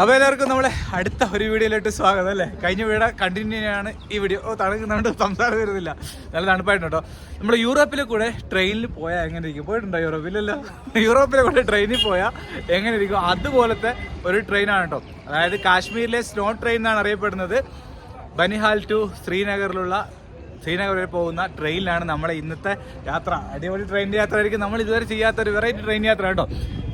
അപ്പോൾ എല്ലാവർക്കും നമ്മളെ അടുത്ത ഒരു വീഡിയോയിലോട്ട് സ്വാഗതം അല്ലേ. കഴിഞ്ഞ വീഡിയോ കണ്ടിന്യൂ ആണ് ഈ വീഡിയോ. തണുക്കുന്നുണ്ട്, സംസാരം വരുന്നില്ല, നല്ല തണുപ്പായിട്ടുണ്ട് കേട്ടോ. നമ്മൾ യൂറോപ്പിലെ കൂടെ ട്രെയിനിൽ പോയാൽ എങ്ങനെ ഇരിക്കും? പോയിട്ടുണ്ടോ യൂറോപ്പിലല്ലോ? യൂറോപ്പിലെ കൂടെ ട്രെയിനിൽ പോയാൽ എങ്ങനെ ഇരിക്കും അതുപോലത്തെ ഒരു ട്രെയിനാണ് കേട്ടോ. അതായത് കാശ്മീരിലെ സ്നോ ട്രെയിൻ എന്നാണ് അറിയപ്പെടുന്നത്. ബനിഹാൽ ടു ശ്രീനഗർ വരെ പോകുന്ന ട്രെയിനിലാണ് നമ്മുടെ ഇന്നത്തെ യാത്ര. അടിപൊളി ട്രെയിൻ യാത്ര ആയിരിക്കും. നമ്മൾ ഇതുവരെ ചെയ്യാത്ത ഒരു വെറൈറ്റി ട്രെയിൻ യാത്ര കേട്ടോ.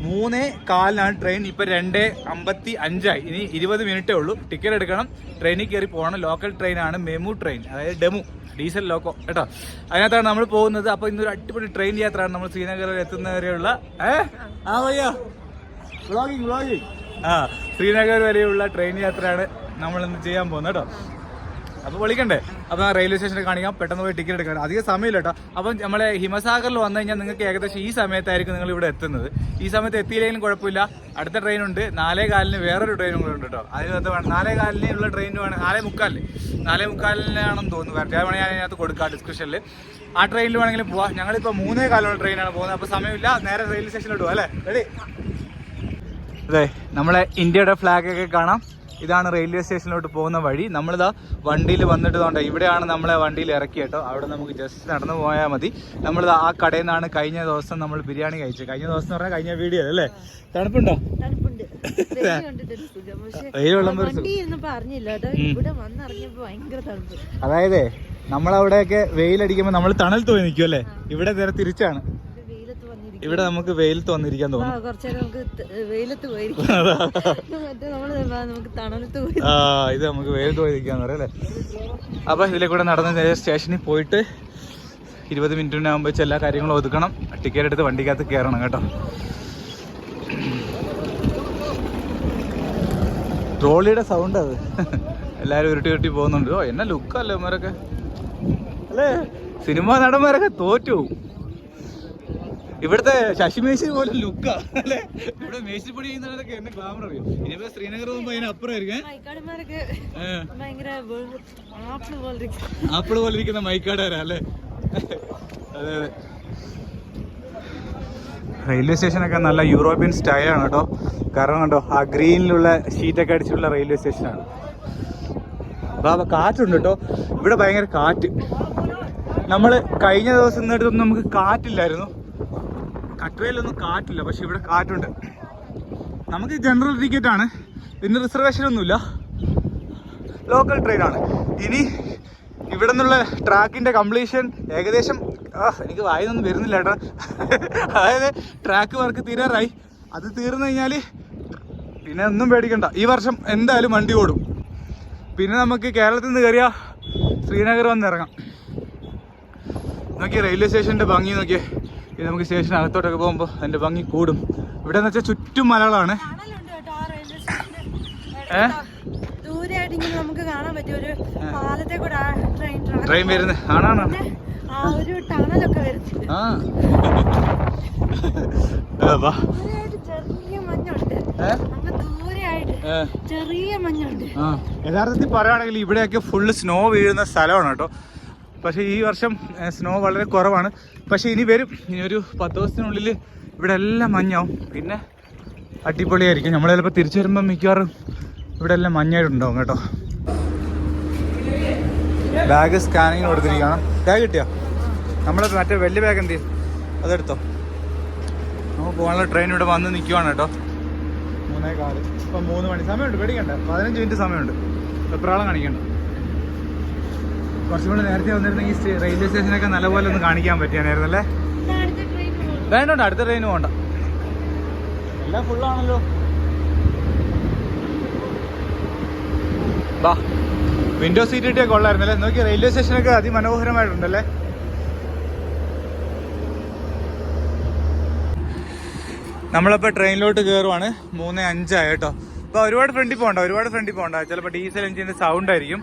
3:15 ട്രെയിൻ. ഇപ്പം 2:55 ഇനി 20 മിനിറ്റേ ഉള്ളൂ. ടിക്കറ്റ് എടുക്കണം, ട്രെയിനിൽ കയറി പോകണം. ലോക്കൽ ട്രെയിനാണ്, മെമു ട്രെയിൻ, അതായത് ഡെമു ഡീസൽ ലോക്കോ കേട്ടോ. അതിനകത്താണ് നമ്മൾ പോകുന്നത്. അപ്പോൾ ഇന്നൊരു അടിപൊളി ട്രെയിൻ യാത്രയാണ്. നമ്മൾ ശ്രീനഗറിൽ എത്തുന്നവരെയുള്ള വ്ളോഗിങ് ശ്രീനഗർ വരെയുള്ള ട്രെയിൻ യാത്രയാണ് നമ്മളിന്ന് ചെയ്യാൻ പോകുന്നത് കേട്ടോ. അപ്പോൾ വിളിക്കണ്ടേ? അപ്പോൾ റെയിൽവേ സ്റ്റേഷനിൽ കാണിക്കാം, പെട്ടെന്ന് പോയി ടിക്കറ്റ് എടുക്കണം. അധികം സമയമില്ല കേട്ടോ. അപ്പം നമ്മളെ ഹിമസാഗറിൽ വന്നു കഴിഞ്ഞാൽ നിങ്ങൾക്ക് ഏകദേശം ഈ സമയത്തായിരിക്കും നിങ്ങൾ ഇവിടെ എത്തുന്നത്. ഈ സമയത്ത് എത്തിയില്ലെങ്കിലും കുഴപ്പമില്ല, അടുത്ത ട്രെയിനുണ്ട്. 4:15 വേറൊരു ട്രെയിനും കൂടെ ഉണ്ട് കേട്ടോ. അതിനകത്ത് 4:15 ഉള്ള ട്രെയിനുമാണ്. 4:45 തോന്നുന്നു. കറക്റ്റ് ആ ഞാൻ അതിനകത്ത് കൊടുക്കാം ഡിസ്ക്രിപ്ഷനിൽ. ആ ട്രെയിനിൽ വേണമെങ്കിലും പോവാം. ഞങ്ങളിപ്പോൾ 3:15 ട്രെയിനാണ് പോകുന്നത്. അപ്പോൾ സമയമില്ല, നേരെ റെയിൽവേ സ്റ്റേഷനിലോട്ട് പോകാം അല്ലേ. റെഡി? അതെ, നമ്മളെ ഇന്ത്യയുടെ ഫ്ലാഗൊക്കെ കാണാം. ഇതാണ് റെയിൽവേ സ്റ്റേഷനിലോട്ട് പോകുന്ന വഴി. നമ്മളിതാ വണ്ടിയിൽ വന്നിട്ട് തോണ്ട ഇവിടെയാണ് നമ്മളെ വണ്ടിയിൽ ഇറക്കി കേട്ടോ. അവിടെ നമുക്ക് ജസ്റ്റ് നടന്നു പോയാൽ മതി. നമ്മളിതാ ആ കടയിൽ നിന്നാണ് കഴിഞ്ഞ ദിവസം നമ്മൾ ബിരിയാണി കഴിച്ചത്. കഴിഞ്ഞ ദിവസം എന്ന് പറഞ്ഞാൽ കഴിഞ്ഞ വീഡിയോ അല്ലേ. തണുപ്പുണ്ടോ? അതായത് നമ്മളവിടെയൊക്കെ വെയിലടിക്കുമ്പോൾ നമ്മൾ തണലത്ത് പോയി നിൽക്കും അല്ലേ. ഇവിടെ നേരെ തിരിച്ചാണ്. ഇവിടെ നമുക്ക് വെയിലത്ത് വന്നിരിക്കാൻ തോന്നുന്നു. ഇത് നമുക്ക് വെയിലത്ത് പോയിരിക്കാന്ന് പറയാം അല്ലേ. അപ്പൊ ഇതിലെ കൂടെ നടന്ന് സ്റ്റേഷനിൽ പോയിട്ട് 20 മിനിറ്റിനാകുമ്പോൾ എല്ലാ കാര്യങ്ങളും ഒതുക്കണം. ടിക്കറ്റ് എടുത്ത് വണ്ടിക്കകത്ത് കയറണം കേട്ടോ. ട്രോളിയുടെ സൗണ്ട് അത്. എല്ലാരും ഉരുട്ടി പോകുന്നുണ്ട്. ഓ എന്നാ ലുക്കല്ലേ ഇവന്മാരൊക്കെ അല്ലേ. സിനിമാ നടന്മാരൊക്കെ തോറ്റു. ഇവിടുത്തെ ശശി മേശി പോലെ ലുക്കാ അല്ലേ. ഇവിടെ മേശിപ്പൊടി ചെയ്യുന്നവരൊക്കെ എന്നെ ഗ്ലാമർ അറിയും. ഇനിയിപ്പോ ശ്രീനഗർ പോകുമ്പോ അതിനപ്പുറമായിരിക്കും. ആപ്പിള് പോലെ ഇരിക്കുന്ന മൈക്കാടുകാരാ അല്ലേ. അതെ അതെ. റെയിൽവേ സ്റ്റേഷനൊക്കെ നല്ല യൂറോപ്യൻ സ്റ്റൈലാണ് കേട്ടോ. കാരണം കണ്ടോ, ആ ഗ്രീനിലുള്ള ഷീറ്റൊക്കെ അടിച്ചിട്ടുള്ള റെയിൽവേ സ്റ്റേഷനാണ്. അപ്പോൾ കാറ്റുണ്ട് കേട്ടോ. ഇവിടെ ഭയങ്കര കാറ്റ്. നമ്മൾ കഴിഞ്ഞ ദിവസം നിന്നിടത്തൊന്നും നമുക്ക് കാറ്റില്ലായിരുന്നു. കട്രയിലൊന്നും കാറ്റില്ല, പക്ഷെ ഇവിടെ കാറ്റുണ്ട്. നമുക്ക് ജനറൽ ടിക്കറ്റാണ്, പിന്നെ റിസർവേഷൻ ഒന്നുമില്ല. ലോക്കൽ ട്രെയിനാണ്. ഇനി ഇവിടെ നിന്നുള്ള ട്രാക്കിൻ്റെ കംപ്ലീഷൻ ഏകദേശം എനിക്ക് വായൊന്നും വരുന്നില്ല കേട്ടോ. അതായത് ട്രാക്ക് വർക്ക് തീരാറായി. അത് തീർന്നു കഴിഞ്ഞാൽ പിന്നെ ഒന്നും പേടിക്കണ്ട. ഈ വർഷം എന്തായാലും വണ്ടി ഓടും. പിന്നെ നമുക്ക് കേരളത്തിൽ നിന്ന് കയറിയാൽ ശ്രീനഗർ വന്ന് ഇറങ്ങാം. നോക്കിയേ റെയിൽവേ സ്റ്റേഷൻ്റെ ഭംഗി നോക്കിയേ. ഇത് നമുക്ക് സ്റ്റേഷനകത്തോട്ടൊക്കെ പോകുമ്പോൾ അതിൻ്റെ ഭംഗി കൂടും. ഇവിടെ എന്ന് വെച്ചാൽ ചുറ്റും മലകളാണ്. ട്രെയിൻ വരുന്നത് ആണാണ്. യഥാർത്ഥത്തിൽ പറയുകയാണെങ്കിൽ ഇവിടെയൊക്കെ ഫുള്ള് സ്നോ വീഴുന്ന സ്ഥലമാണ് കേട്ടോ. പക്ഷേ ഈ വർഷം സ്നോ വളരെ കുറവാണ്. പക്ഷേ ഇനി വരും. ഇനി ഒരു 10 ദിവസത്തിനുള്ളിൽ ഇവിടെ എല്ലാം മഞ്ഞാവും. പിന്നെ അടിപൊളിയായിരിക്കും. നമ്മൾ ചിലപ്പോൾ തിരിച്ചു വരുമ്പോൾ മിക്കവാറും ഇവിടെ എല്ലാം മഞ്ഞായിട്ടുണ്ടാവും കേട്ടോ. Bag scanning കൊടുത്തിരിക്കണം. ബാഗ് കിട്ടിയോ? നമ്മൾ മറ്റേ വലിയ ബാഗ് എന്ത് ചെയ്യും? അതെടുത്തോ. നമുക്ക് പോകാനുള്ള ട്രെയിൻ ഇവിടെ വന്ന് നിൽക്കുവാണ് കേട്ടോ. 3:15. ഇപ്പം 3 മണി സമയമുണ്ട്. പേടിക്കണ്ട, 15 മിനിറ്റ് സമയമുണ്ട്. എപ്രാളം കാണിക്കണ്ട. കുറച്ചും കൂടെ നേരത്തെ വന്നിരുന്നെങ്കിൽ റെയിൽവേ സ്റ്റേഷനൊക്കെ നല്ലപോലെ ഒന്ന് കാണിക്കാൻ പറ്റിയായിരുന്നു അല്ലേ. വേണ്ട, അടുത്ത ട്രെയിന് പോകണ്ട, എല്ലാം ഫുള്ളാണല്ലോ. ബാ, വിൻഡോ സീറ്റ് കിട്ടിയാൽ കൊള്ളായിരുന്നല്ലേ. നോക്കി റെയിൽവേ സ്റ്റേഷനൊക്കെ അതിമനോഹരമായിട്ടുണ്ടല്ലേ. നമ്മളിപ്പോൾ ട്രെയിനിലോട്ട് കയറുവാണ്. 3:05 കേട്ടോ. അപ്പോൾ ഒരുപാട് ഫ്രണ്ടിൽ പോകണ്ട. ചിലപ്പോൾ ഡീസൽ എഞ്ചിൻ്റെ സൗണ്ട് ആയിരിക്കും.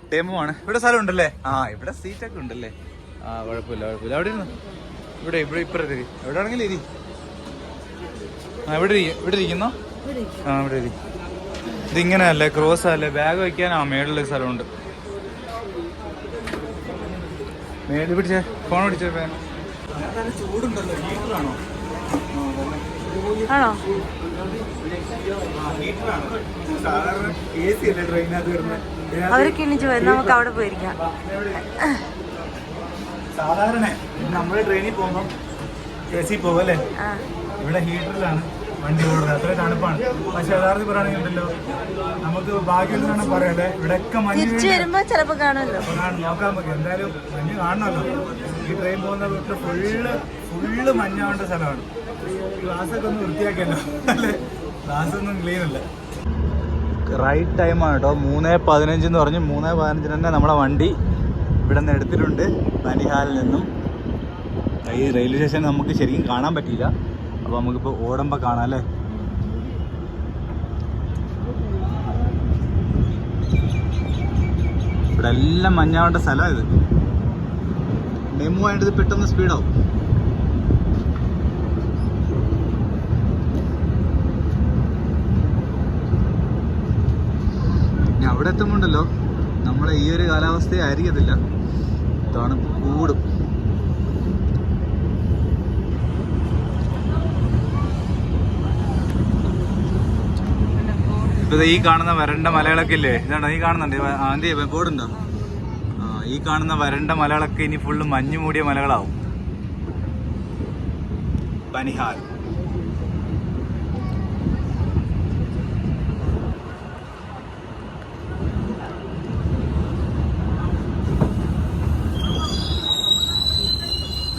ഡെമോ ആണ്. ഇവിടെ സ്ഥലം ഉണ്ടല്ലേ. ഇവിടെ സീറ്റൊക്കെ ഉണ്ടല്ലേ. കുഴപ്പമില്ല. അവിടെ ഇരുന്നു. ഇവിടെ ഇപ്പുറത്ത് എവിടെ ആണെങ്കിലും ഇരി. ഇവിടെ ഇരിക്കുന്നോ? ഇവിടെ ഇരി. ഇതിങ്ങനെ അല്ലേ, ക്രോസ് അല്ലേ, ബാഗ് വയ്ക്കാൻ മേളിൽ സ്ഥലമുണ്ട്. മേളിൽ പിടിച്ചേ, ഫോൺ പിടിച്ചേ. ചൂടുണ്ടല്ലോ, ഹീറ്ററാണോ? സാധാരണ AC അല്ലേ ട്രെയിനകത്ത് വരുന്നത്. അവരൊക്കെ എണീച്ച് വരും, നമുക്ക് അവിടെ പോയിരിക്കാം. സാധാരണ നമ്മൾ ട്രെയിനിൽ പോകുമ്പോൾ AC പോകും അല്ലേ, ഇവിടെ ഹീറ്ററിലാണ് വണ്ടി ഓടുന്നത്. അത്ര തണുപ്പാണ്. പക്ഷെ യഥാർത്ഥത്തിൽ പറയുകയാണെങ്കിലോ നമുക്ക് ഭാഗ്യം പറയാം അല്ലേ, ഇവിടെയൊക്കെ മഞ്ഞ് വരുമ്പോ ചിലപ്പോ കാണുമല്ലോ, നോക്കാൻ പറ്റും. എന്തായാലും മഞ്ഞ് കാണണമല്ലോ. ഈ ട്രെയിൻ പോകുന്ന വീട്ടിൽ ഫുള്ള് മഞ്ഞാവേണ്ട സ്ഥലമാണ്. ഗ്ലാസ്സൊക്കെ ഒന്ന് വൃത്തിയാക്കിയല്ലോ അല്ലേ, ഗ്ലാസ്സൊന്നും ക്ലീൻ അല്ല. റൈറ്റ് ടൈമാണ് കേട്ടോ. 3:15 എന്ന് പറഞ്ഞ് 3:15 തന്നെ നമ്മുടെ വണ്ടി ഇവിടെ നിന്ന് എടുത്തിട്ടുണ്ട് ബനിഹാലിൽ നിന്നും. ഈ റെയിൽവേ സ്റ്റേഷൻ നമുക്ക് ശരിക്കും കാണാൻ പറ്റിയില്ല, അപ്പോൾ നമുക്കിപ്പോൾ ഓടുമ്പോൾ കാണാം അല്ലേ. ഇവിടെ എല്ലാം മഞ്ഞാവേണ്ട സ്ഥലമാണ് ഇത്. മെമു ആയിട്ട് ഇത് പെട്ടെന്ന് സ്പീഡാവും. ഇനി അവിടെ എത്തുമ്പോണ്ടല്ലോ നമ്മളെ ഈ ഒരു കാലാവസ്ഥയായിരിക്കത്തില്ല, തണുപ്പ് കൂടും. ഇപ്പൊ ഈ കാണുന്ന വരണ്ട മലകളൊക്കെ ഇല്ലേ, ഇതാണ്ടോ ഈ കാണുന്നുണ്ട്, ആന്റി ബോർഡുണ്ടോ? ഈ കാണുന്ന വരണ്ട മലകളൊക്കെ ഇനി ഫുള്ള് മഞ്ഞ് മൂടിയ മലകളാവും. ബനിഹാൽ.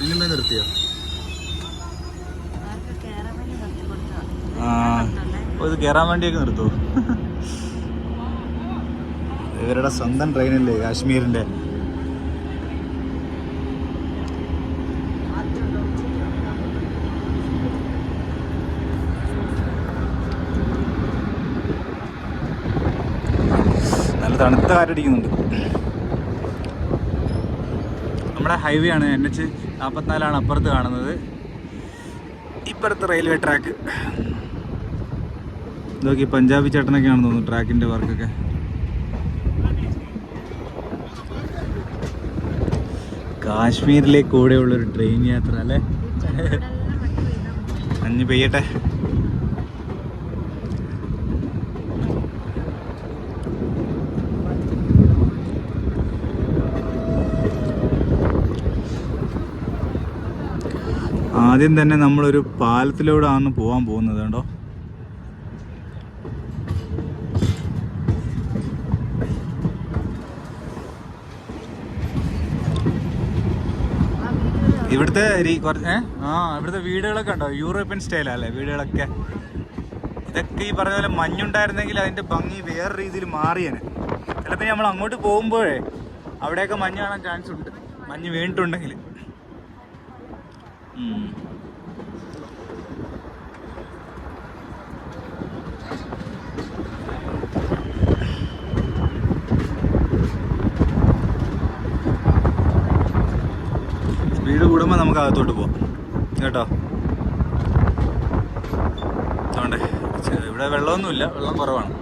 ഇനിമേ നിർത്തിയോ? ഇത് കയറാൻ വേണ്ടിയൊക്കെ നിർത്തൂ. ഇവരുടെ സ്വന്തം ട്രെയിനല്ലേ കാശ്മീരിന്റെ. നല്ല തണുത്ത കാറ്റടിക്കുന്നുണ്ട്. നമ്മുടെ ഹൈവേ ആണ്, NH-44 അപ്പുറത്ത് കാണുന്നത്. ഇപ്പുറത്ത് റെയിൽവേ ട്രാക്ക് നോക്കി. പഞ്ചാബി ചേട്ടനൊക്കെയാണെന്ന് തോന്നുന്നു ട്രാക്കിൻ്റെ വർക്കൊക്കെ. കാശ്മീരിലേക്ക് കൂടെയുള്ളൊരു ട്രെയിൻ യാത്ര അല്ലേ. മഞ്ഞ് പെയ്യട്ടെ. ആദ്യം തന്നെ നമ്മളൊരു പാലത്തിലൂടെയാണ് പോകാൻ പോകുന്നത് കേട്ടോ. ഇവിടുത്തെ ഇവിടുത്തെ വീടുകളൊക്കെ ഉണ്ടോ, യൂറോപ്യൻ സ്റ്റൈലല്ലേ വീടുകളൊക്കെ. ഇതൊക്കെ ഈ പറഞ്ഞ പോലെ മഞ്ഞുണ്ടായിരുന്നെങ്കിൽ അതിൻ്റെ ഭംഗി വേറെ രീതിയിൽ മാറിയേനെ. ചിലപ്പോൾ നമ്മൾ അങ്ങോട്ട് പോകുമ്പോഴേ അവിടെയൊക്കെ മഞ്ഞ് കാണാൻ ചാൻസ് ഉണ്ട്, മഞ്ഞ് വീണിട്ടുണ്ടെങ്കിൽ. സ്പീഡ് കൂടുമ്പോൾ നമുക്ക് അകത്തോട്ട് പോവാം കേട്ടോ. അതുകൊണ്ട് ഇവിടെ വെള്ളമൊന്നുമില്ല, വെള്ളം കുറവാണ്.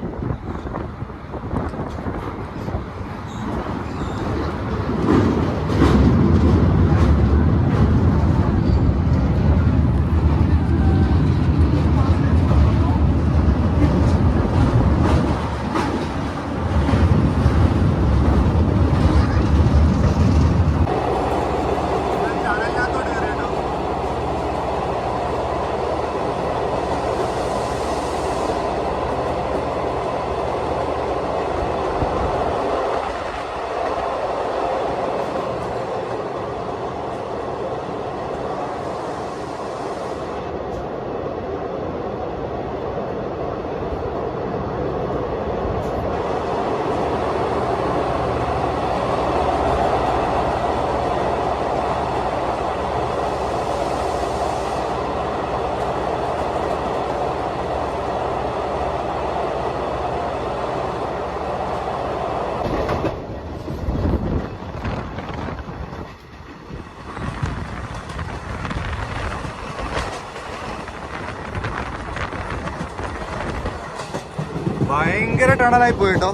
ഭയങ്കര ടണലായി പോയിട്ടോ.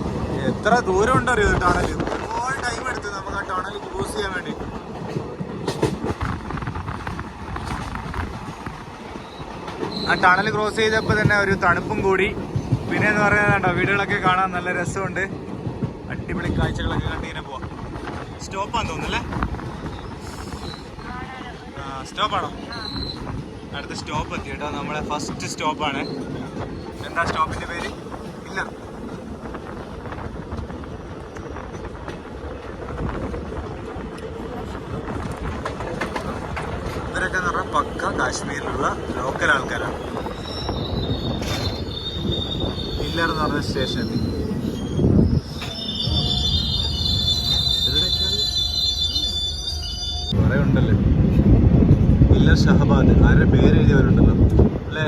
എത്ര ദൂരം ഉണ്ടറിയോ ടണൽ. ഒരുപാട് ടൈം എടുത്തു നമുക്ക് ആ ടണൽ ക്രോസ് ചെയ്യാൻ വേണ്ടി. ആ ടണൽ ക്രോസ് ചെയ്തപ്പോൾ തന്നെ ഒരു തണുപ്പും കൂടി. പിന്നെ എന്ന് പറയുന്നത് കണ്ടോ, വീടുകളൊക്കെ കാണാൻ നല്ല രസമുണ്ട്. അടിപൊളി കാഴ്ചകളൊക്കെ കണ്ടിങ്ങനെ പോവാം. സ്റ്റോപ്പാന്ന് തോന്നുന്നല്ലേ? സ്റ്റോപ്പാണോ? അടുത്ത സ്റ്റോപ്പ് എത്തി കേട്ടോ. നമ്മളെ ഫസ്റ്റ് സ്റ്റോപ്പാണ്. എന്താ സ്റ്റോപ്പിന്റെ പേര്? ഇല്ല, ഇവരൊക്കെ എന്ന് പറഞ്ഞാൽ പക്ക കാശ്മീരിലുള്ള ലോക്കൽ ആൾക്കാരാണ്. പില്ലർ എന്ന് പറഞ്ഞ സ്റ്റേഷനിൽ കുറെ ഉണ്ടല്ലോ. പില്ലർ ഷഹബാദ്, ആരുടെ പേര് എഴുതിയവരുണ്ടല്ലോ അല്ലേ?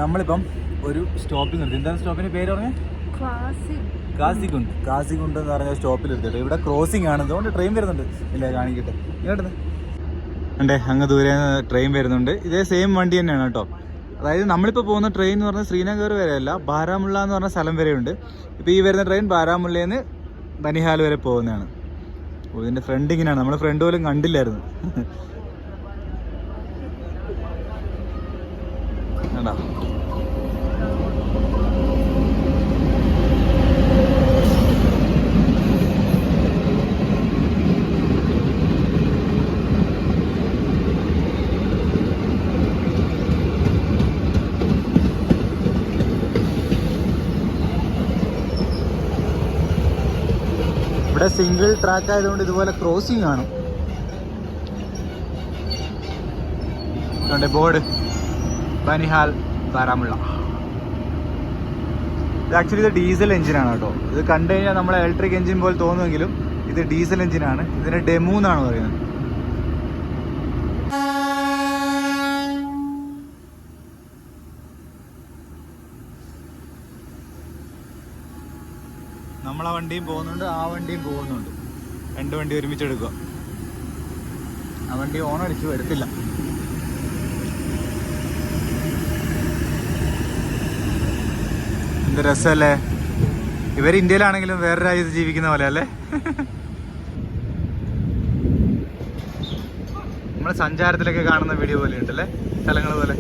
നമ്മളിപ്പം ഒരു സ്റ്റോപ്പിൽ നിർത്തി. എന്താണ് സ്റ്റോപ്പിന്റെ പേര് പറഞ്ഞത്? കാസിഗുണ്ട്. കാസിഗുണ്ട് എന്ന് പറഞ്ഞ സ്റ്റോപ്പിൽ എടുത്തിട്ട് ഇവിടെ ക്രോസിംഗ് ആണ്. അതുകൊണ്ട് ട്രെയിൻ വരുന്നുണ്ട്. ഇല്ല, കാണിക്കട്ടെ. ഇങ്ങോട്ട് അണ്ടേ, അങ്ങ് ദൂരെ ട്രെയിൻ വരുന്നുണ്ട്. ഇതേ സെയിം വണ്ടി തന്നെയാണ് കേട്ടോ. അതായത് നമ്മളിപ്പോൾ പോകുന്ന ട്രെയിൻ എന്ന് പറഞ്ഞാൽ ശ്രീനഗർ വരെയല്ല, ബാരാമുള്ള എന്ന് പറഞ്ഞ സ്ഥലം വരെയുണ്ട്. ഇപ്പോൾ ഈ വരുന്ന ട്രെയിൻ ബാരാമുള്ളയിൽ നിന്ന് ബനിഹാൽ വരെ പോകുന്നതാണ്. ഓ, ഇതിൻ്റെ ഫ്രണ്ട് ഇങ്ങനെയാണ്. നമ്മൾ ഫ്രണ്ട് പോലും കണ്ടില്ലായിരുന്നു. കണ്ടോ? ഇവിടെ സിംഗിൾ ട്രാക്ക് ആയതുകൊണ്ട് ഇതുപോലെ ക്രോസിംഗ് കാണും. ബോർഡ് ബനിഹാൽ ബാരാമുള്ള. ഇത് ആക്ച്വലി ഇത് ഡീസൽ എഞ്ചിനാണ് കേട്ടോ. ഇത് കണ്ടു കഴിഞ്ഞാൽ നമ്മളെ ഇലക്ട്രിക് എഞ്ചിൻ പോലെ തോന്നുമെങ്കിലും ഇത് ഡീസൽ എഞ്ചിനാണ്. ഇതിന് ഡെമു എന്നാണ് പറയുന്നത്. നമ്മളെ വണ്ടിയും പോകുന്നുണ്ട്, ആ വണ്ടിയും പോകുന്നുണ്ട്. രണ്ട് വണ്ടി ഒരുമിച്ച് എടുക്കുക. ആ വണ്ടി ഓണടിച്ചു, എടുത്തില്ല. എന്ത് രസമല്ലേ? ഇവർ ഇന്ത്യയിലാണെങ്കിലും വേറെ രാജ്യത്ത് ജീവിക്കുന്ന പോലെ അല്ലേ? നമ്മൾ സഞ്ചാരത്തിലൊക്കെ കാണുന്ന വീഡിയോ പോലെ ഉണ്ടല്ലേ, സ്ഥലങ്ങൾ പോലെ.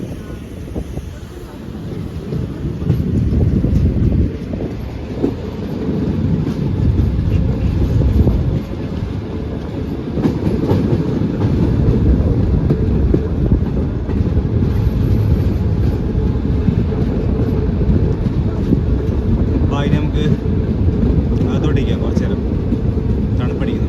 നമുക്ക് അതോട്ടിരിക്കാം കുറച്ചു നേരം, തണുപ്പടിക്കുന്നു.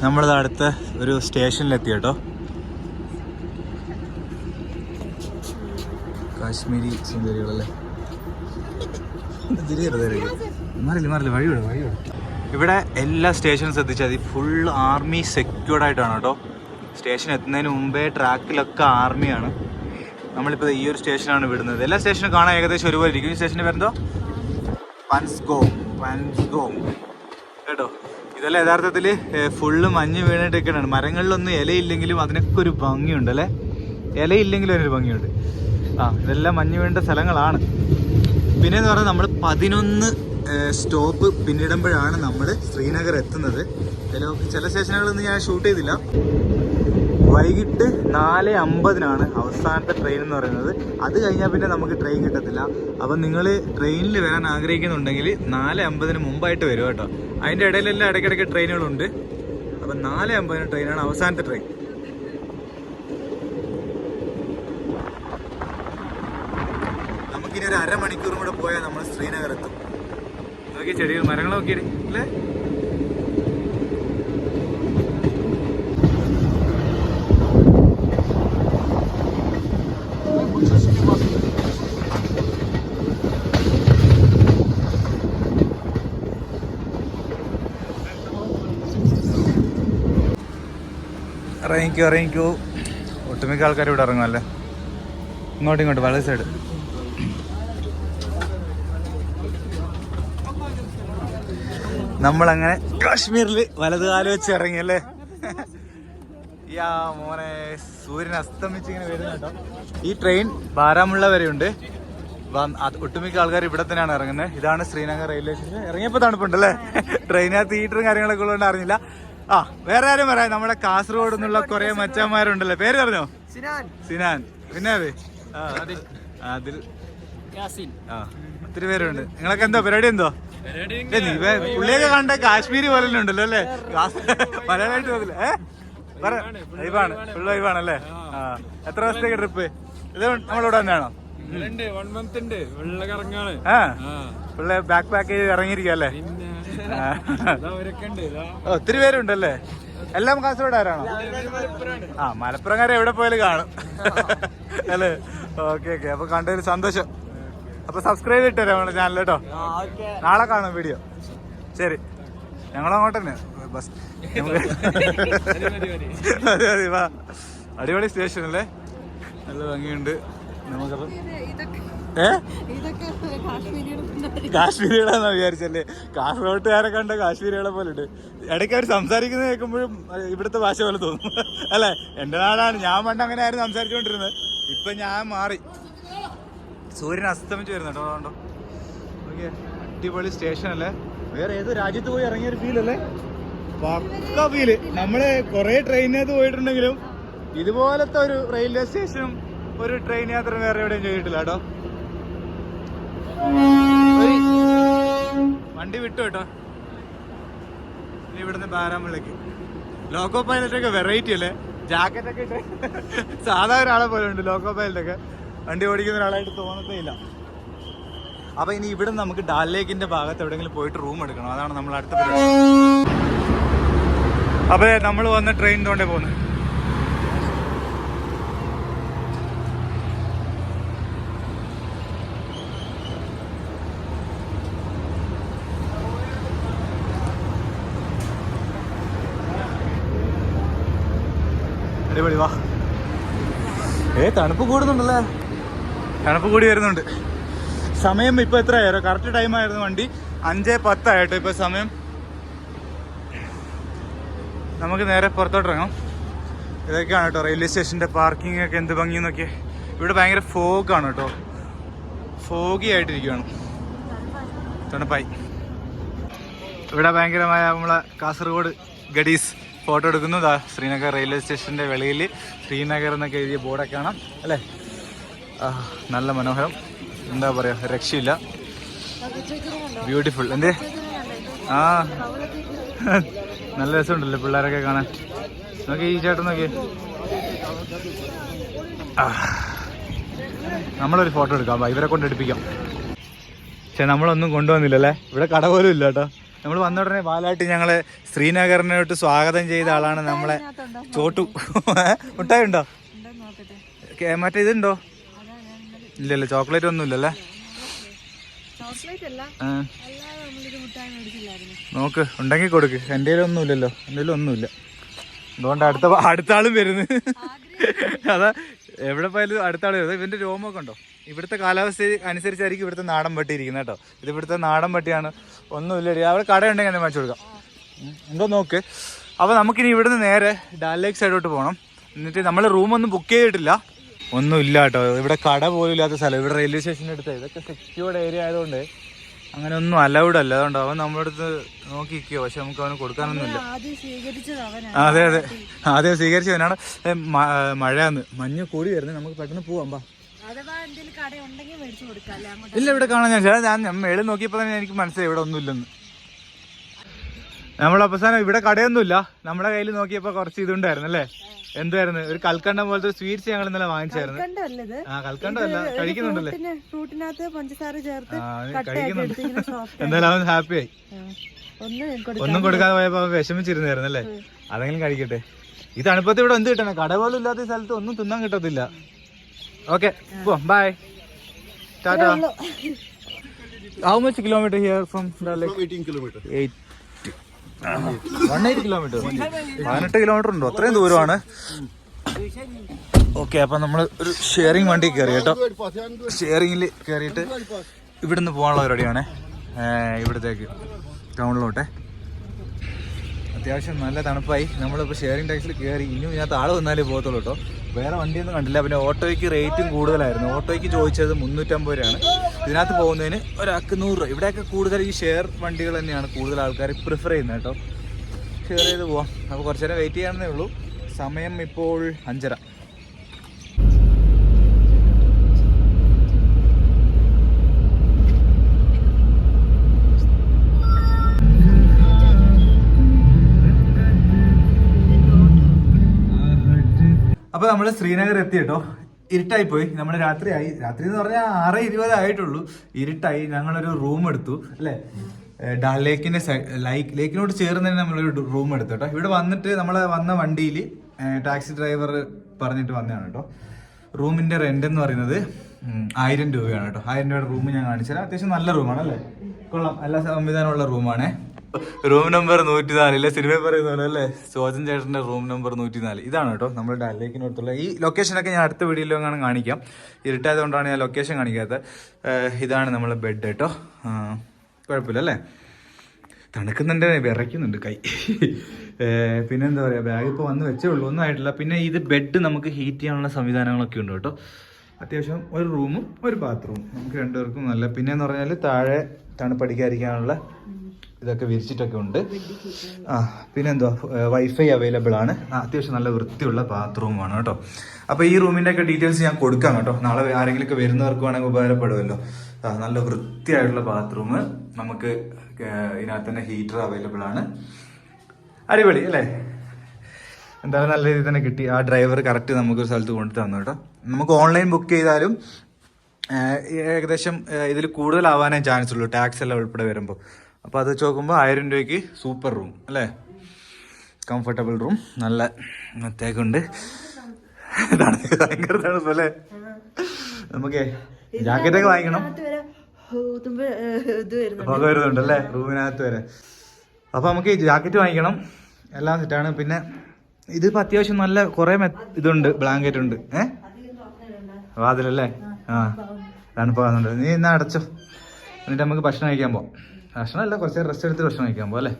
നമ്മളത് അടുത്ത ഒരു സ്റ്റേഷനിലെത്തി കേട്ടോ. കാശ്മീരി സുന്ദരികളല്ലേ? മാറില്ല, വഴിയോടെ. ഇവിടെ എല്ലാ സ്റ്റേഷനും ശ്രദ്ധിച്ചാൽ മതി, ഫുൾ ആർമി സെക്യൂർഡ് ആയിട്ടാണ് കേട്ടോ. സ്റ്റേഷൻ എത്തുന്നതിന് മുമ്പേ ട്രാക്കിലൊക്കെ ആർമിയാണ്. നമ്മളിപ്പോൾ ഈ ഒരു സ്റ്റേഷനാണ് വിടുന്നത്. എല്ലാ സ്റ്റേഷനും കാണാൻ ഏകദേശം ഒരുപോലെ ഇരിക്കും. ഈ സ്റ്റേഷൻ്റെ പേരെന്തോ? പൻസ്ഗോം കേട്ടോ. ഇതെല്ലാം യഥാർത്ഥത്തിൽ ഫുള്ള് മഞ്ഞ് വീണിട്ടൊക്കെയാണ്. മരങ്ങളിലൊന്നും ഇലയില്ലെങ്കിലും അതിനൊക്കെ ഒരു ഭംഗിയുണ്ട് അല്ലേ? ഇലയില്ലെങ്കിലും അതിനൊരു ഭംഗിയുണ്ട്. ഇതെല്ലാം മഞ്ഞ് വീണ്ട സ്ഥലങ്ങളാണ്. പിന്നെയെന്ന് പറഞ്ഞാൽ നമ്മൾ 11 സ്റ്റോപ്പ് പിന്നിടുമ്പോഴാണ് നമ്മൾ ശ്രീനഗർ എത്തുന്നത്. ചില സ്റ്റേഷനുകളൊന്നും ഞാൻ ഷൂട്ട് ചെയ്തില്ല. വൈകിട്ട് 4:50 അവസാനത്തെ ട്രെയിൻ എന്ന് പറയുന്നത്. അത് കഴിഞ്ഞാൽ പിന്നെ നമുക്ക് ട്രെയിൻ കിട്ടത്തില്ല. അപ്പം നിങ്ങൾ ട്രെയിനിൽ വരാൻ ആഗ്രഹിക്കുന്നുണ്ടെങ്കിൽ 4:50 മുമ്പായിട്ട് വരും കേട്ടോ. അതിൻ്റെ ഇടയിലെല്ലാം ഇടയ്ക്കിടയ്ക്ക് ട്രെയിനുകളുണ്ട്. അപ്പം 4:50 ട്രെയിനാണ് അവസാനത്തെ ട്രെയിൻ. നമുക്കിനി ഒരു അരമണിക്കൂറും കൂടെ പോയാൽ നമ്മൾ ശ്രീനഗർ എത്തും. നോക്കി ചെടികൾ മരങ്ങൾ നോക്കിയിട്ട് അല്ലേ. ഇറങ്ങിക്കോ. ഒട്ടുമിക്ക ആൾക്കാർ ഇവിടെ ഇറങ്ങുമല്ലേ. ഇങ്ങോട്ട് വലത് സൈഡ്. നമ്മളങ്ങനെ കാശ്മീരിൽ വലത് കാലം വെച്ച് ഇറങ്ങിയല്ലേ. യാ മോനെ, സൂര്യൻ അസ്തമിച്ച് ഇങ്ങനെ വരുന്ന കേട്ടോ. ഈ ട്രെയിൻ ബാരാമുള്ള വരെയുണ്ട്. ഒട്ടുമിക്ക ആൾക്കാർ ഇവിടെ തന്നെയാണ് ഇറങ്ങുന്നത്. ഇതാണ് ശ്രീനഗർ റെയിൽവേ സ്റ്റേഷൻ. ഇറങ്ങിയപ്പോൾ തണുപ്പുണ്ടല്ലേ. ട്രെയിനകത്ത് ഹീറ്ററും കാര്യങ്ങളൊക്കെ ഉള്ളതുകൊണ്ട് അറിഞ്ഞില്ല. വേറെ ആരും പറയാം, നമ്മുടെ കാസർഗോഡ് നിന്നുള്ള കുറെ മച്ചന്മാരുണ്ടല്ലോ. പേര് പറഞ്ഞോ? സിനാൻ. പിന്നെ അതിൽ ഒത്തിരി പേരുണ്ട്. നിങ്ങളൊക്കെ എന്തോ പരിപാടി? എന്തോ പുള്ളിയൊക്കെ കണ്ട കാശ്മീരി പോലെ ഉണ്ടല്ലോ അല്ലേ. മലയാളമായിട്ട് തോന്നില്ല. വൈബാണ്, ഫുൾ വൈബാണല്ലേ. എത്ര ദിവസത്തേക്ക് ട്രിപ്പ്? ഇത് നമ്മളിവിടെ തന്നെയാണോ? ഫുള്ള് ബാക്ക് പാക്ക് ചെയ്ത് ഇറങ്ങിയിരിക്കല്ലേ. ഒത്തിരി പേരുണ്ടല്ലേ. എല്ലാം കാസർഗോഡുകാരാണോ? മലപ്പുറംകാരെ എവിടെ പോയാലും കാണും അല്ലേ. ഓക്കെ. അപ്പൊ കണ്ടൊരു സന്തോഷം. അപ്പൊ സബ്സ്ക്രൈബ് ഇട്ടേ നമ്മുടെ ചാനൽ കേട്ടോ. നാളെ കാണും വീഡിയോ. ശരി, ഞങ്ങളങ്ങോട്ട് തന്നെ ബസ്. അതെ വാ. അടിപൊളി സ്റ്റേഷൻ അല്ലേ, നല്ല ഭംഗിയുണ്ട്. നമുക്കപ്പം കാശ്മീരികളാന്നാ വിചാരിച്ചല്ലേ. കാസർഗോട്ടുകാരെ കണ്ട കാശ്മീരികളെ പോലെ ഉണ്ട്. ഇടയ്ക്ക് അവർ സംസാരിക്കുന്നത് കേൾക്കുമ്പോഴും ഇവിടുത്തെ ഭാഷ പോലെ തോന്നും അല്ലെ. എന്റെ നാടാണ്, ഞാൻ പണ്ട് അങ്ങനെ ആയിരുന്നു സംസാരിച്ചുകൊണ്ടിരുന്നത്. ഇപ്പൊ ഞാൻ മാറി. സൂര്യൻ അസ്തമിച്ച് വരുന്നുണ്ടോ? അതുകൊണ്ടോ ഓക്കെ. അടിപൊളി സ്റ്റേഷൻ അല്ലേ. വേറെ ഏത് രാജ്യത്ത് പോയി ഇറങ്ങിയൊരു ഫീൽ അല്ലേ. പക്ക ഫീല്. നമ്മള് കൊറേ ട്രെയിനകത്ത് പോയിട്ടുണ്ടെങ്കിലും ഇതുപോലത്തെ ഒരു റെയിൽവേ സ്റ്റേഷനും ഒരു ട്രെയിൻ യാത്ര വേറെ എവിടെയും ചെയ്തിട്ടില്ല കേട്ടോ. വണ്ടി വിട്ടു കേട്ടോ. ഇനി ഇവിടുന്ന് ബാരാമുള്ളക്ക്. ലോക്കോ പൈലറ്റൊക്കെ വെറൈറ്റി അല്ലേ. ജാക്കറ്റൊക്കെ ഇട്ട് സാധാ ഒരാളെ പോലെ ഉണ്ട് ലോക്കോ പൈലറ്റൊക്കെ. വണ്ടി ഓടിക്കുന്ന ഒരാളായിട്ട് തോന്നത്തേ ഇല്ല. അപ്പൊ ഇനി ഇവിടെ നമുക്ക് ഡാൽ ലേക്കിന്റെ ഭാഗത്ത് എവിടെയെങ്കിലും പോയിട്ട് റൂം എടുക്കണം. അതാണ് നമ്മൾ അടുത്ത പരിപാടി. അപ്പൊ നമ്മൾ വന്ന ട്രെയിൻ തോണ്ടേ പോകുന്നത്. അടിപൊളി വാ. തണുപ്പ് കൂടുന്നുണ്ടല്ലേ. തണുപ്പ് കൂടി വരുന്നുണ്ട്. സമയം ഇപ്പൊ എത്രയായിരുന്നു? കറക്റ്റ് ടൈം ആയിരുന്നു. വണ്ടി 5:10 ആയിട്ടോ ഇപ്പൊ സമയം. നമുക്ക് നേരെ പുറത്തോട്ടിറങ്ങാം. ഇതൊക്കെയാണ് കേട്ടോ റെയിൽവേ സ്റ്റേഷന്റെ പാർക്കിംഗ് ഒക്കെ. എന്ത് ഭംഗിന്നൊക്കെ. ഇവിടെ ഭയങ്കര ഫോഗാണ് കേട്ടോ. ഫോഗി ആയിട്ടിരിക്കുകയാണ്. തണുപ്പായി. ഇവിടെ ഭയങ്കരമായ നമ്മളെ കാസർഗോഡ് ഗഡീസ് ഫോട്ടോ എടുക്കുന്നു. ശ്രീനഗർ റെയിൽവേ സ്റ്റേഷന്റെ വെളിയിൽ ശ്രീനഗർ എന്നൊക്കെ എഴുതിയ ബോർഡൊക്കെ കാണാം അല്ലേ. നല്ല മനോഹരം. എന്താ പറയാ, രക്ഷയില്ല. ബ്യൂട്ടിഫുൾ. എന്തേ നല്ല രസമുണ്ടല്ലോ പിള്ളേരൊക്കെ കാണാൻ. നോക്കി ഈ ചേട്ടൻ നോക്കി. നമ്മളൊരു ഫോട്ടോ എടുക്കാം. ഇവരെ കൊണ്ട് എടുപ്പിക്കാം. പക്ഷെ നമ്മളൊന്നും കൊണ്ടുവന്നില്ലല്ലേ. ഇവിടെ കട പോലും ഇല്ല കേട്ടോ. നമ്മൾ വന്ന ഉടനെ പാലാട്ടി ഞങ്ങളെ ശ്രീനഗറിനോട്ട് സ്വാഗതം ചെയ്ത ആളാണ് നമ്മളെ ചോട്ടു. മുട്ടായി ഉണ്ടോ? മറ്റേ ഇതുണ്ടോ? ഇല്ലല്ലോ, ചോക്ലേറ്റ് ഒന്നും ഇല്ലല്ലേ. നോക്ക്, ഉണ്ടെങ്കിൽ കൊടുക്ക്. എൻ്റെ ഒന്നും ഇല്ലല്ലോ. എൻ്റെ ഒന്നുമില്ല. അതുകൊണ്ട് അടുത്ത ആളും വരുന്നു. അതാ എവിടെ പോയാലും അടുത്ത ആൾ വരുന്നത്. ഇവന്റെ രോമമൊക്കെ ഉണ്ടോ? ഇവിടുത്തെ കാലാവസ്ഥ അനുസരിച്ചായിരിക്കും ഇവിടുത്തെ നാടൻ പട്ടി ഇരിക്കുന്നത് കേട്ടോ. ഇത് ഇവിടുത്തെ നാടൻ പട്ടിയാണ്. ഒന്നുമില്ല. അവിടെ കടയുണ്ടെങ്കിൽ ഞാൻ വാങ്ങിച്ചു കൊടുക്കാം. എന്തോ നോക്ക്. അപ്പോൾ നമുക്കിനി ഇവിടുന്ന് നേരെ ഡാൽ ലേക്ക് സൈഡോട്ട് പോകണം. എന്നിട്ട് നമ്മൾ റൂമൊന്നും ബുക്ക് ചെയ്തിട്ടില്ല. ഒന്നും ഇല്ല കേട്ടോ. ഇവിടെ കട പോലും ഇല്ലാത്ത സ്ഥലം. ഇവിടെ റെയിൽവേ സ്റ്റേഷൻ്റെ അടുത്ത്. ഇതൊക്കെ സെക്യൂർഡ് ഏരിയ ആയതുകൊണ്ട് അങ്ങനെ ഒന്നും അലൗഡ് അല്ല. അതുകൊണ്ട് അവൻ നമ്മുടെ അടുത്ത് നോക്കിക്കോ, പക്ഷെ നമുക്ക് അവന് കൊടുക്കാനൊന്നുമില്ല. അതെ അതെ, ആദ്യം സ്വീകരിച്ചവനാണ്. മഴയാന്ന്, മഞ്ഞ് കൂടി വരുന്നത്, നമുക്ക് പെട്ടെന്ന് പോവാം. ഇല്ല, ഇവിടെ കാണാൻ ഞാൻ മേളിൽ നോക്കിയപ്പോ തന്നെ എനിക്ക് മനസ്സിലായി ഇവിടെ ഒന്നുമില്ലെന്ന്. നമ്മൾ അവസാനം ഇവിടെ കടയൊന്നുമില്ല, നമ്മുടെ കയ്യിൽ നോക്കിയപ്പോ കുറച്ച് ഇതുണ്ടായിരുന്നു അല്ലേ. എന്തായിരുന്നു, ഒരു കൽക്കണ്ടം പോലത്തെ സ്വീറ്റ്സ് ഞങ്ങൾ ഇന്നലെ വാങ്ങിച്ചായിരുന്നു. ആ കൽക്കണ്ടമല്ല, കഴിക്കുന്നുണ്ടല്ലേ. എന്തായാലും അവൻ ഹാപ്പി ആയി. ഒന്നും കൊടുക്കാതെ പോയപ്പോ അവൻ വിഷമിച്ചിരുന്നായിരുന്നു അല്ലേ. അതെങ്കിലും കഴിക്കട്ടെ. ഈ തണുപ്പത്ത് ഇവിടെ എന്ത് കിട്ടണേ, കട പോലും ഇല്ലാത്ത സ്ഥലത്ത് ഒന്നും തിന്നാൻ കിട്ടത്തില്ല. Okay, bye, tata. How much kilometer here from Dalek? 18 kilometers. 180 kilometer. 18 kilometre ഉണ്ടോ, അത്രയും ദൂരമാണ്. ഓക്കെ, അപ്പൊ നമ്മള് ഒരു ഷെയറിംഗ് വണ്ടി കയറി കേട്ടോ. ഷെയറിംഗിൽ കയറിയിട്ട് ഇവിടുന്ന് പോകാനുള്ള പരിപാടിയാണ്, ഇവിടത്തേക്ക് ടൗണിലോട്ടെ. അത്യാവശ്യം നല്ല തണുപ്പായി. നമ്മളിപ്പോൾ ഷെയറിംഗ് ടാക്സിൽ കയറി. ഇനിയും ഇതിനകത്ത് ആൾ വന്നാലേ പോകത്തുള്ളൂ കേട്ടോ. വേറെ വണ്ടിയൊന്നും കണ്ടില്ല. പിന്നെ ഓട്ടോയ്ക്ക് റേറ്റും കൂടുതലായിരുന്നു. ഓട്ടോയ്ക്ക് ചോദിച്ചത് 350 രൂപയാണ്. ഇതിനകത്ത് പോകുന്നതിന് ഒരാൾക്ക് 100 രൂപ. ഇവിടെയൊക്കെ കൂടുതൽ ഈ ഷെയർ വണ്ടികൾ തന്നെയാണ് കൂടുതൽ ആൾക്കാർ പ്രിഫർ ചെയ്യുന്നത് കേട്ടോ. ഷെയർ ചെയ്ത് പോവാം. അപ്പോൾ കുറച്ച് നേരം വെയിറ്റ് ചെയ്യാമെന്നേ ഉള്ളൂ. സമയം ഇപ്പോൾ 5:30. അപ്പൊ നമ്മള് ശ്രീനഗർ എത്തി കേട്ടോ. ഇരുട്ടായി പോയി, നമ്മൾ രാത്രിയായി. രാത്രി എന്ന് പറഞ്ഞാൽ 6:20 ആയിട്ടുള്ളൂ. ഇരുട്ടായി. ഞങ്ങളൊരു റൂം എടുത്തു അല്ലേ, ഡാൽ ലേക്കിന്റെ ലേക്കിനോട് ചേർന്ന് തന്നെ നമ്മളൊരു റൂം എടുത്തു കേട്ടോ. ഇവിടെ വന്നിട്ട് നമ്മളെ വന്ന വണ്ടിയിൽ ടാക്സി ഡ്രൈവർ പറഞ്ഞിട്ട് വന്നതാണ് കേട്ടോ. റൂമിന്റെ റെന്റ് എന്ന് പറയുന്നത് 1000 രൂപയാണ് കേട്ടോ. 1000 രൂപയുടെ റൂം ഞാൻ കാണിച്ചുതരാം. അത്യാവശ്യം നല്ല റൂമാണ് അല്ലേ, കൊള്ളാം, എല്ലാ സംവിധാനമുള്ള റൂമാണേ. റൂം നമ്പർ 104, സിനിമ പറയുന്ന പോലെ അല്ലേ, സോജൻ ചേട്ടന്റെ റൂം നമ്പർ 104. ഇതാണ് കേട്ടോ നമ്മുടെ ഡാൽ ലേക്കിനടുത്തുള്ള ഈ ലൊക്കേഷനൊക്കെ ഞാൻ അടുത്ത വീഡിയോയിലും കാണിക്കാം. ഇരുട്ടായതുകൊണ്ടാണ് ഞാൻ ലൊക്കേഷൻ കാണിക്കാത്തത്. ഇതാണ് നമ്മളെ ബെഡ് കേട്ടോ. കുഴപ്പമില്ല അല്ലേ. തണുക്കുന്നുണ്ട്, വിറയ്ക്കുന്നുണ്ട് കൈ. പിന്നെന്താ പറയുക, ബാഗ് ഇപ്പോൾ വന്ന് വെച്ചേ ഉള്ളൂ, ഒന്നും ആയിട്ടില്ല. പിന്നെ ഇത് ബെഡ് നമുക്ക് ഹീറ്റ് ചെയ്യാനുള്ള സംവിധാനങ്ങളൊക്കെ ഉണ്ട് കേട്ടോ. അത്യാവശ്യം ഒരു റൂമും ഒരു ബാത്റൂമും നമുക്ക് രണ്ടുപേർക്കും നല്ല. പിന്നെയെന്ന് പറഞ്ഞാൽ താഴെ തണുപ്പടിക്കാതിരിക്കാനുള്ള ഇതൊക്കെ വിരിച്ചിട്ടൊക്കെ ഉണ്ട്. പിന്നെന്തോ വൈഫൈ അവൈലബിൾ ആണ്. അത്യാവശ്യം നല്ല വൃത്തിയുള്ള ബാത്റൂമാണ് കേട്ടോ. അപ്പോൾ ഈ റൂമിൻ്റെ ഒക്കെ ഡീറ്റെയിൽസ് ഞാൻ കൊടുക്കാം കേട്ടോ. നാളെ ആരെങ്കിലുമൊക്കെ വരുന്നവർക്ക് വേണമെങ്കിൽ ഉപകാരപ്പെടുമല്ലോ. നല്ല വൃത്തിയായിട്ടുള്ള ബാത്റൂം. നമുക്ക് ഇതിനകത്ത് തന്നെ ഹീറ്റർ അവൈലബിൾ ആണ്. അടിപൊളി അല്ലേ. എന്തായാലും നല്ല രീതിയിൽ തന്നെ കിട്ടി. ആ ഡ്രൈവർ കറക്റ്റ് നമുക്കൊരു സ്ഥലത്ത് കൊണ്ടു തന്നു കേട്ടോ. നമുക്ക് ഓൺലൈൻ ബുക്ക് ചെയ്താലും ഏകദേശം ഇതിൽ കൂടുതലാവാനേ ചാൻസ് ഉള്ളൂ, ടാക്സ് എല്ലാം ഉൾപ്പെടെ വരുമ്പോൾ. അപ്പോൾ അത് വെച്ച് നോക്കുമ്പോൾ 1000 രൂപയ്ക്ക് സൂപ്പർ റൂം അല്ലേ, കംഫർട്ടബിൾ റൂം, നല്ല തേക്കുണ്ട്. ഭയങ്കര തണുപ്പല്ലേ. നമുക്കേ ജാക്കറ്റൊക്കെ വാങ്ങിക്കണം. പുക വരുന്നുണ്ട് അല്ലേ റൂമിനകത്ത് വരെ. അപ്പോൾ നമുക്ക് ജാക്കറ്റ് വാങ്ങിക്കണം. എല്ലാം സെറ്റാണ്. പിന്നെ ഇതിപ്പോൾ അത്യാവശ്യം നല്ല കുറേ ഇതുണ്ട്, ബ്ലാങ്കറ്റ് ഉണ്ട്. വാതിലല്ലേ, തണുപ്പാകുന്നുണ്ട്. നീ എന്നാ അടച്ചോ, എന്നിട്ട് നമുക്ക് ഭക്ഷണം കഴിക്കാൻ പോവാം. ഭക്ഷണമല്ല, കുറച്ച് റെസ്റ്റ് എടുത്ത് ഭക്ഷണം കഴിക്കാൻ പോവാം അല്ലേ.